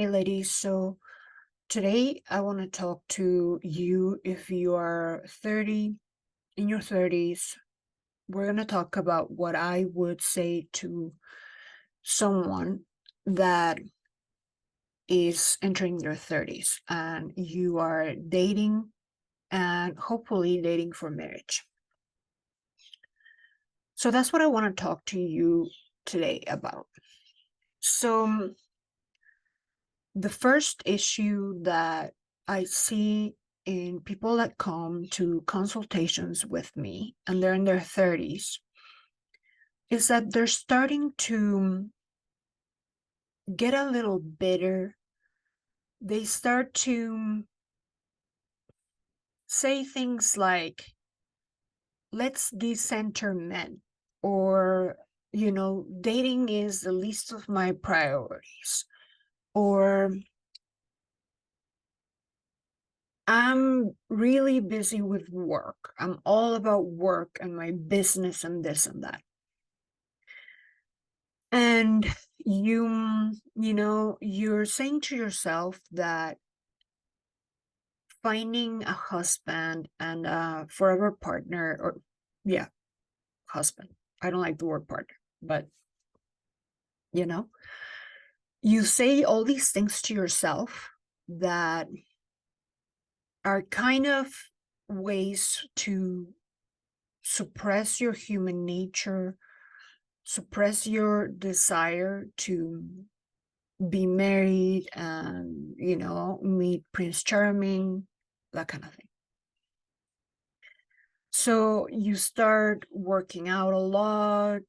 Hey ladies, so today I want to talk to you if you are 30, in your 30s. We're going to talk about what I would say to someone that is entering their 30s and you are dating and hopefully dating for marriage. So that's what I want to talk to you today about. So the first issue that I see in people that come to consultations with me and they're in their 30s is that they're starting to get a little bitter. They start to say things like, let's decenter men, or, dating is the least of my priorities, or I'm really busy with work. I'm all about work and my business and this and that. And you're saying to yourself that finding a husband and a forever partner, or yeah, husband. I don't like the word partner, but you know, you say all these things to yourself that are kind of ways to suppress your human nature, suppress your desire to be married and, meet Prince Charming, that kind of thing. So you start working out a lot,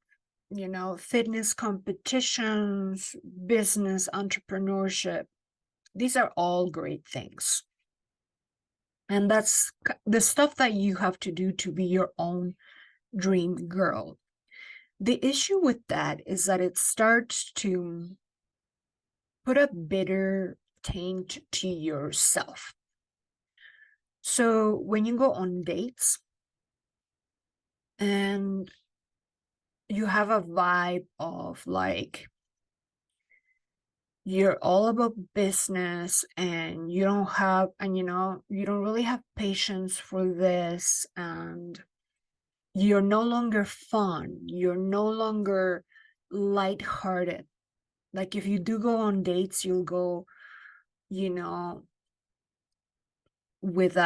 fitness competitions, business, entrepreneurship. These are all great things. And that's the stuff that you have to do to be your own dream girl. The issue with that is that it starts to put a bitter taint to yourself. So when you go on dates and you have a vibe of like, you're all about business and you don't really have patience for this, and you're no longer fun, you're no longer lighthearted. Like if you do go on dates, you'll go, with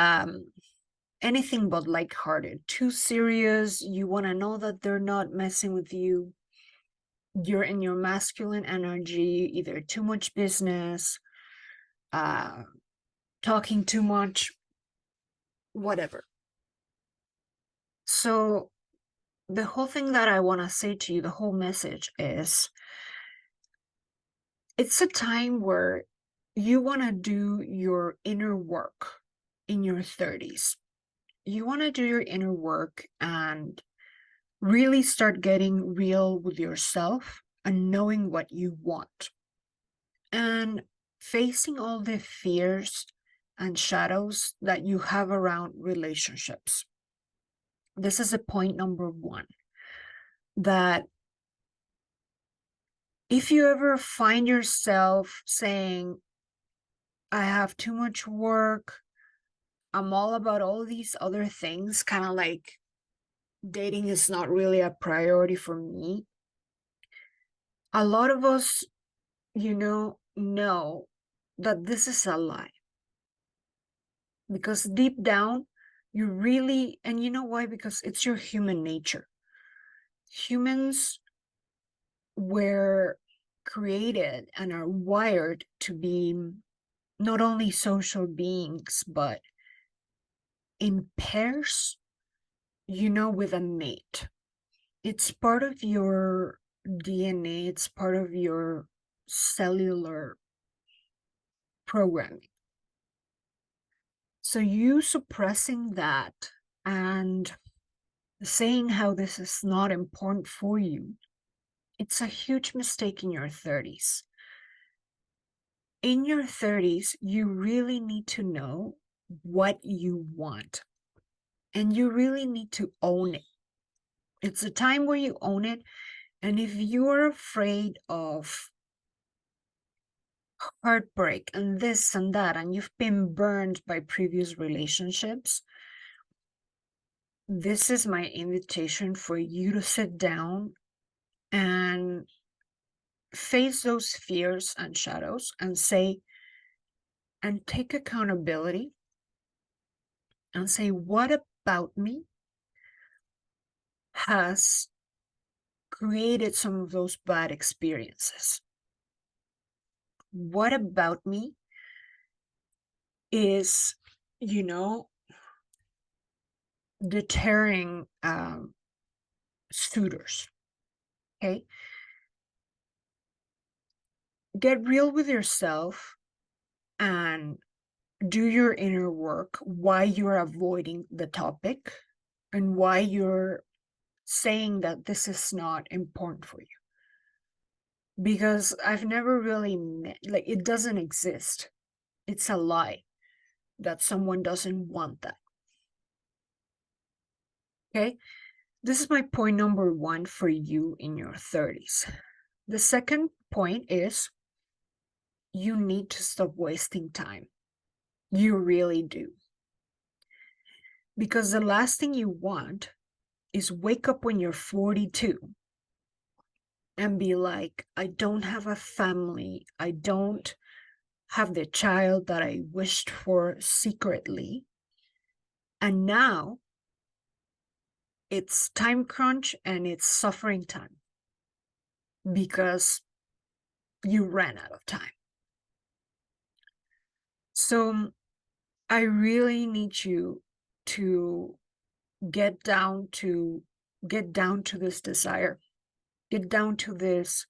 anything but lighthearted. Too serious, you want to know that they're not messing with you. You're in your masculine energy, either too much business, talking too much, whatever. So the whole thing that I want to say to you, the whole message is, it's a time where you want to do your inner work in your 30s. You want to do your inner work and really start getting real with yourself and knowing what you want and facing all the fears and shadows that you have around relationships. This is a point number one, that if you ever find yourself saying, I have too much work, I'm all about all these other things, kind of like dating is not really a priority for me. A lot of us, know that this is a lie. Because deep down, you really, and you know why? Because it's your human nature. Humans were created and are wired to be not only social beings, but in pairs, with a mate. It's part of your DNA, it's part of your cellular programming. So you suppressing that and saying how this is not important for you, it's a huge mistake in your 30s. In your 30s, you really need to know what you want. And you really need to own it. It's a time where you own it. And if you're afraid of heartbreak and this and that, and you've been burned by previous relationships, this is my invitation for you to sit down and face those fears and shadows and say, and take accountability and say, what about me has created some of those bad experiences? What about me is, you know, deterring suitors? Okay. Get real with yourself and do your inner work, why you're avoiding the topic and why you're saying that this is not important for you. Because I've never really met, like, it doesn't exist. It's a lie that someone doesn't want that. Okay. This is my point number one for you in your 30s. The second point is you need to stop wasting time. You really do. Because the last thing you want is wake up when you're 42 and be like, I don't have a family. I don't have the child that I wished for secretly. And now it's time crunch and it's suffering time because you ran out of time. So I really need you to get down to this desire, get down to this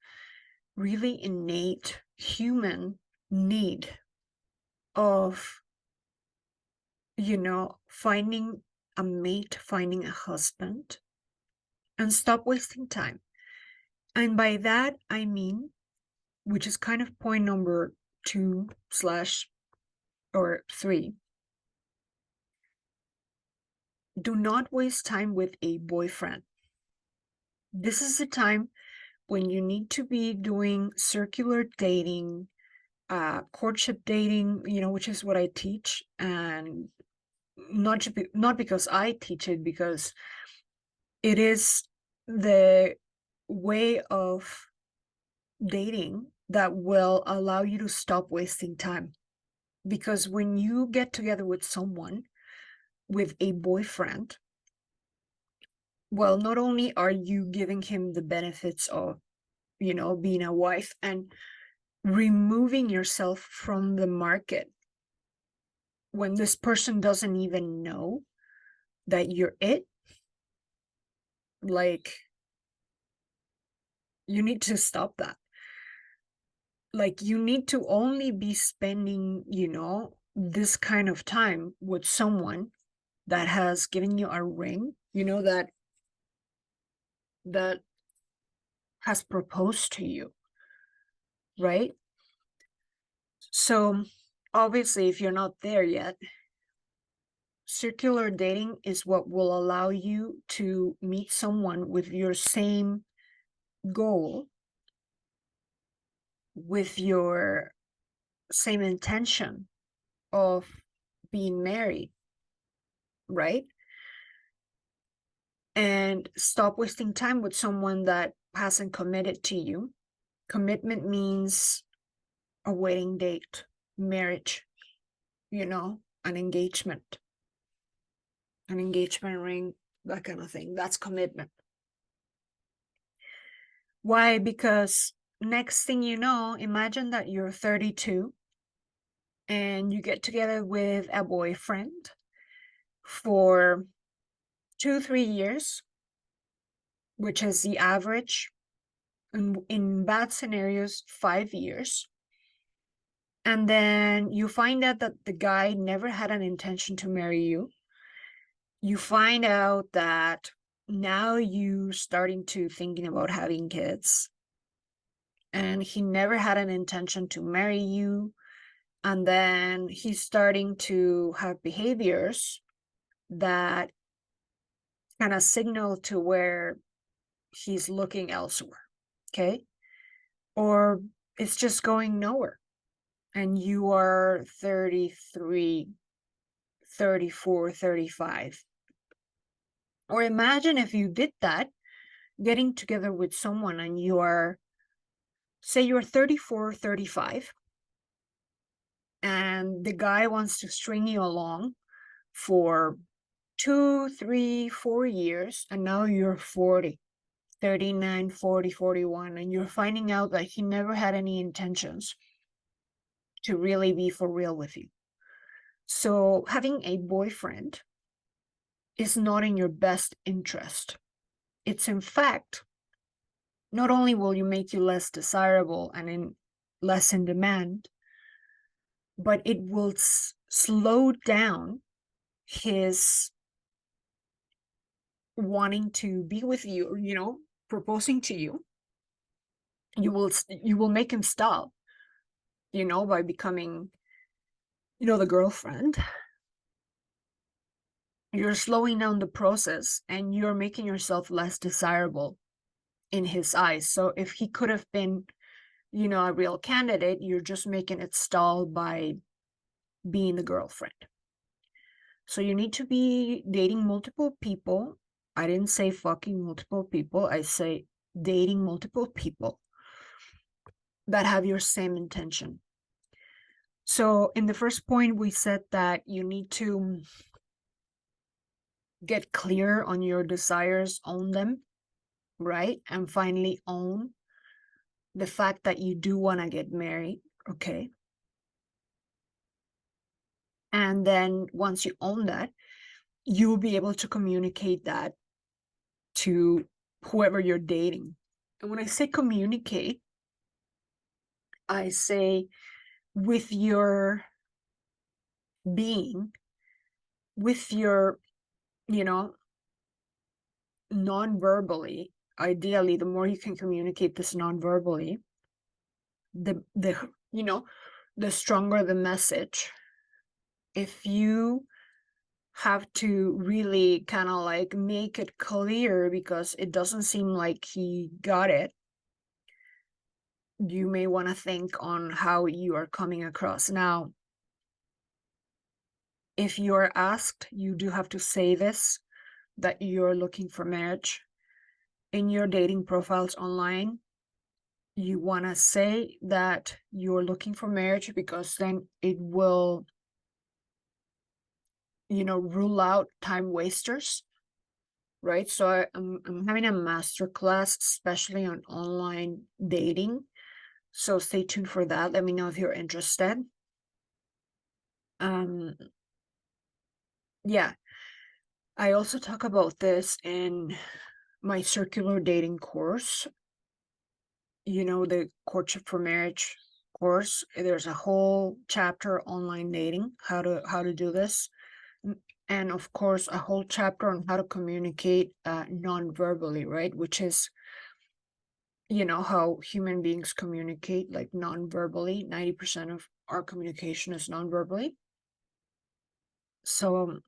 really innate human need of, finding a mate, finding a husband, and stop wasting time. And by that, I mean, which is kind of point number 2/3, do not waste time with a boyfriend. This is the time when you need to be doing circular dating, courtship dating, which is what I teach, and not because I teach it, because it is the way of dating that will allow you to stop wasting time. Because when you get together with someone, with a boyfriend, well, not only are you giving him the benefits of, being a wife and removing yourself from the market when this person doesn't even know that you're it, like, you need to stop that. Like, you need to only be spending, this kind of time with someone that has given you a ring, that has proposed to you, right? So obviously, if you're not there yet, circular dating is what will allow you to meet someone with your same goal, with your same intention of being married, right? And stop wasting time with someone that hasn't committed to you. Commitment means a wedding date, marriage, an engagement ring, that kind of thing. That's commitment. Why? Because next thing you know, imagine that you're 32 and you get together with a boyfriend for 2-3 years, which is the average. In bad scenarios, 5 years. And then you find out that the guy never had an intention to marry you. You find out that now you starting to thinking about having kids, and he never had an intention to marry you. And then he's starting to have behaviors that kind of signal to where he's looking elsewhere. Okay. Or it's just going nowhere. and you are 33, 34, 35. Or imagine if you did that, getting together with someone and you are, say you're 34, 35, and the guy wants to string you along for 2, 3, 4 years, and now you're 40, 39, 40, 41, and you're finding out that he never had any intentions to really be for real with you. So having a boyfriend is not in your best interest. It's in fact, not only will you make you less desirable and less in demand, but it will slow down his wanting to be with you, or, proposing to you. You will make him stop, by becoming, the girlfriend. You're slowing down the process and you're making yourself less desirable in his eyes. So if he could have been, a real candidate, you're just making it stall by being the girlfriend. So you need to be dating multiple people. I didn't say fucking multiple people. I say dating multiple people that have your same intention. So in the first point, we said that you need to get clear on your desires, own them, right? And finally own the fact that you do want to get married, okay? And then once you own that, you will be able to communicate that to whoever you're dating. And when I say communicate, I say with your being, with your, non-verbally. Ideally, the more you can communicate this non-verbally, the stronger the message. If you have to really kind of like make it clear because it doesn't seem like he got it, you may want to think on how you are coming across. Now, if you're asked, you do have to say this, that you're looking for marriage in your dating profiles online. You want to say that you're looking for marriage because then it will, rule out time wasters, right? So I'm having a master class, especially on online dating. So stay tuned for that. Let me know if you're interested. Yeah. I also talk about this in my circular dating course, the courtship for marriage course. There's a whole chapter online dating, how to do this. And of course, a whole chapter on how to communicate non-verbally, right? Which is, how human beings communicate, like non-verbally. 90% of our communication is non-verbally. So,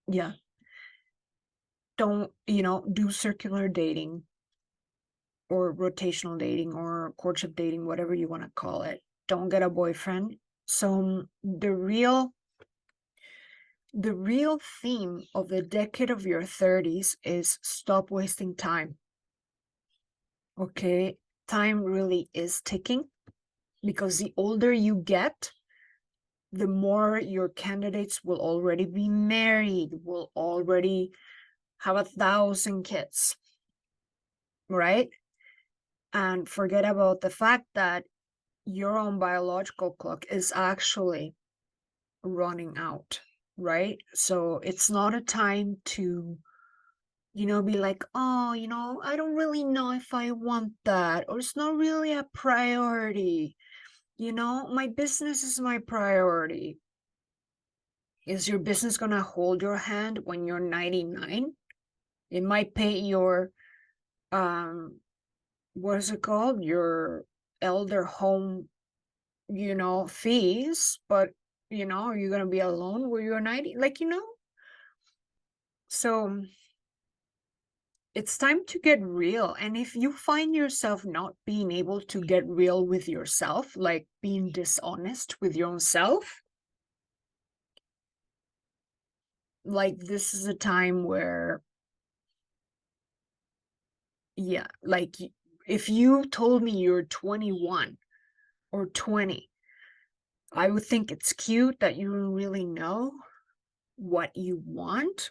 yeah. Don't, do circular dating or rotational dating or courtship dating, whatever you want to call it. Don't get a boyfriend. So the real theme of the decade of your 30s is stop wasting time. Okay, time really is ticking, because the older you get, the more your candidates will already be married, will already have 1,000 kids, right? And forget about the fact that your own biological clock is actually running out, right? So it's not a time to, be like, oh, I don't really know if I want that, or it's not really a priority. My business is my priority. Is your business going to hold your hand when you're 99? It might pay your, what is it called? Your elder home, fees, but, are you going to be alone when you're 90? So it's time to get real. And if you find yourself not being able to get real with yourself, like being dishonest with your own self, like this is a time where, yeah, like if you told me you're 21 or 20, I would think it's cute that you don't really know what you want.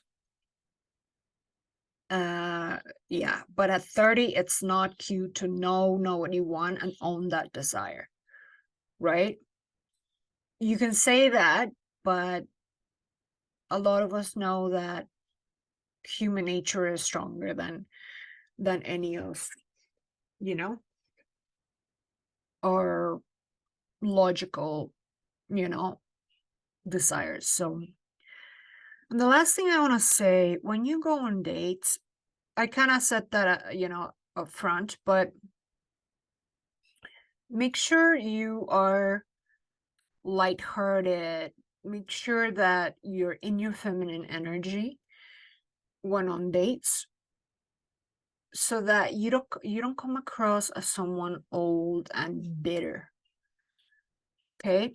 Uh, yeah, but at 30, it's not cute to know what you want and own that desire, right? You can say that, but a lot of us know that human nature is stronger than any of, you know, our logical, you know, desires. So, and the last thing I want to say, when you go on dates, I kind of said that, up front, but make sure you are lighthearted. Make sure that you're in your feminine energy when on dates, so that you don't come across as someone old and bitter. Okay?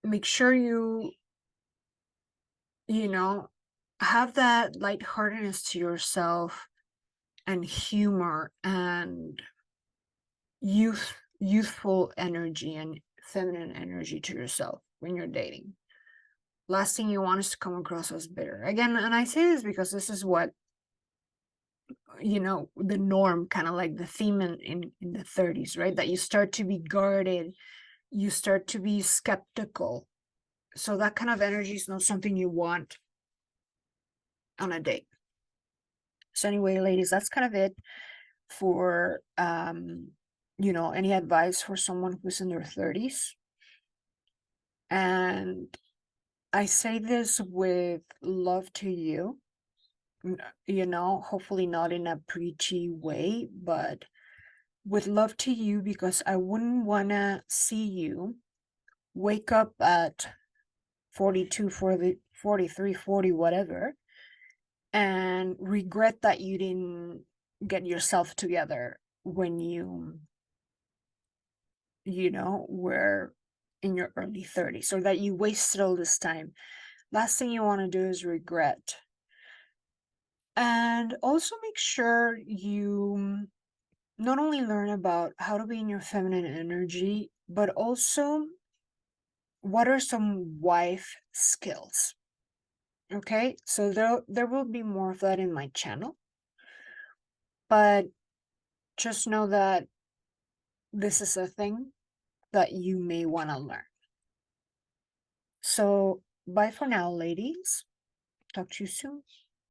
Make sure you know, have that lightheartedness to yourself and humor and youthful energy and feminine energy to yourself when you're dating. Last thing you want is to come across as bitter. Again, and I say this because this is what, the norm, kind of like the theme in the 30s, right? That you start to be guarded, you start to be skeptical. So that kind of energy is not something you want on a date. So anyway, ladies, that's kind of it for any advice for someone who's in their 30s. And I say this with love to you, hopefully not in a preachy way, but with love to you, because I wouldn't want to see you wake up at 42, 40, 43, 40, whatever, and regret that you didn't get yourself together when were in your early 30s, or that you wasted all this time. Last thing you want to do is regret. And also make sure you not only learn about how to be in your feminine energy, but also what are some wife skills. Okay, so there will be more of that in my channel, but just know that this is a thing that you may want to learn. So bye for now, ladies. Talk to you soon.